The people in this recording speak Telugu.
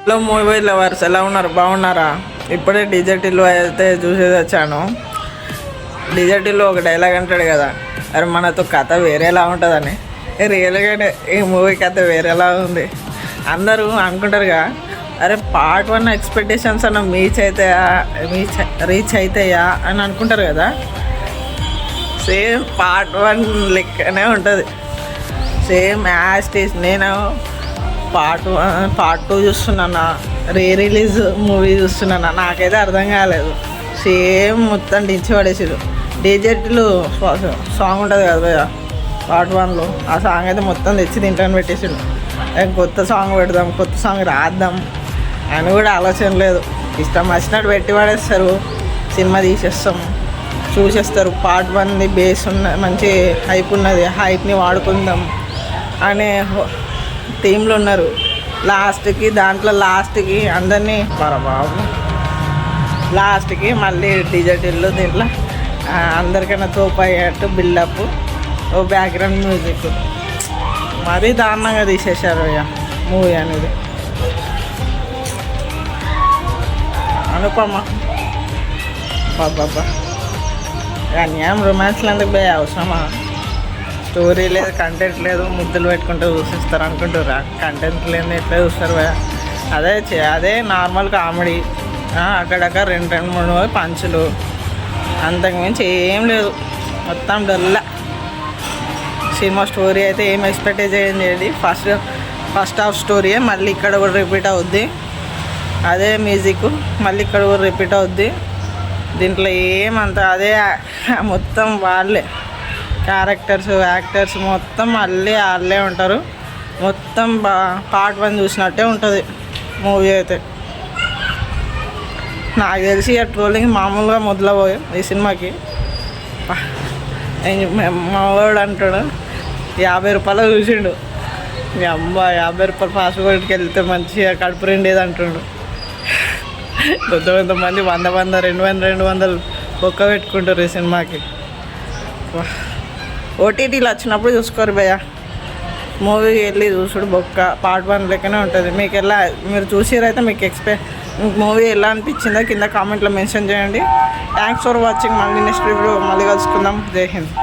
హలో మూవీ లవర్స్, ఎలా ఉన్నారు? బాగున్నారా? ఇప్పుడే డిజర్టిల్లో అయితే చూసేది వచ్చాను. డిజర్టిల్లో ఒక డైలాగ్ అంటాడు కదా, అరే మనతో కథ వేరేలా ఉంటుందని. రియల్గానే ఈ మూవీ కథ వేరేలా ఉంది. అందరూ అనుకుంటారుగా, అరే పార్ట్ 1 ఎక్స్పెక్టేషన్స్ అన్న రీచ్ అవుతాయా అని అనుకుంటారు కదా. సేమ్ పార్ట్ 1 లెక్కనే ఉంటుంది. Same as teaser. నేను పార్ట్ 2 చూస్తున్నానా, రిలీజ్ మూవీ చూస్తున్నానా, నాకైతే అర్థం కాలేదు. సేమ్ మొత్తం డించి పడేసారు. డిజెట్లు సాంగ్ ఉంటుంది కదా పార్ట్ 1లో, ఆ సాంగ్ అయితే మొత్తం తెచ్చి తింటాను పెట్టేసాడు. కొత్త సాంగ్ పెడదాం, కొత్త సాంగ్ రాద్దాం అని కూడా ఆలోచన లేదు. ఇష్టం వచ్చినట్టు పెట్టి పడేస్తారు. సినిమా తీసేస్తాం, చూసేస్తారు. పార్ట్ 1ది బేస్ ఉన్న మంచి హైప్ ఉన్నది, హైప్ని వాడుకుందాం అనే టీంలో ఉన్నారు. లాస్ట్కి అందరినీ బాబు లాస్ట్కి మళ్ళీ డిజర్టిల్లో దీంట్లో అందరికైనా తోపయ్యేట్టు బిల్డప్, ఓ బ్యాక్గ్రౌండ్ మ్యూజిక్ మరీ దారుణంగా తీసేశారు ఇక మూవీ అనేది. అనుపమ బాబా అన్యాయం. రొమాన్స్లు ఎందుకు పోయే అవసరమా? స్టోరీ లేదు, కంటెంట్ లేదు, ముద్దులు పెట్టుకుంటూ చూసిస్తారు అనుకుంటారా? కంటెంట్ లేదు, ఎట్లా చూస్తారు? అదే నార్మల్ కామెడీ, అక్కడక్కడ 2-3 పంచులు, అంతకుమించి ఏం లేదు. మొత్తం డొల్ల సినిమా. స్టోరీ అయితే ఏం ఎక్స్పెక్ట్ చేయండి. ఫస్ట్ హాఫ్ స్టోరీయే మళ్ళీ ఇక్కడ కూడా రిపీట్ అవుద్ది. అదే మ్యూజిక్ మళ్ళీ ఇక్కడ కూడా రిపీట్ అవుద్ది. దీంట్లో ఏమంత అదే మొత్తం వాళ్ళే క్యారెక్టర్స్, యాక్టర్స్ మొత్తం వాళ్ళే ఉంటారు. మొత్తం పార్ట్ 1 చూసినట్టే ఉంటుంది మూవీ అయితే. నాకు తెలిసి ఆ ట్రోలింగ్ మామూలుగా మొదలపోయి ఈ సినిమాకి. మావాడు అంటాడు 50 రూపాయలు చూసిండు, మీ అమ్మ 50 రూపాయలు ఫాస్ట్ ఫుడ్కి వెళ్తే మంచిగా కడుపు రెండేది అంటుండు. కొంతమంది 100, 200 బొక్క పెట్టుకుంటారు ఈ సినిమాకి. ఓటీటీలో వచ్చినప్పుడు చూసుకోరు భయ్య, మూవీకి వెళ్ళి చూసుడు బొక్క. పార్ట్ 1 లెక్కనే ఉంటుంది. మీరు చూసిరైతే మీకు మూవీ ఎలా అనిపించిందో కింద కామెంట్లో మెన్షన్ చేయండి. Thanks for watching. మళ్ళీ నెక్స్ట్ రివ్యూ మళ్ళీ కలుసుకుందాం. జై హింద్.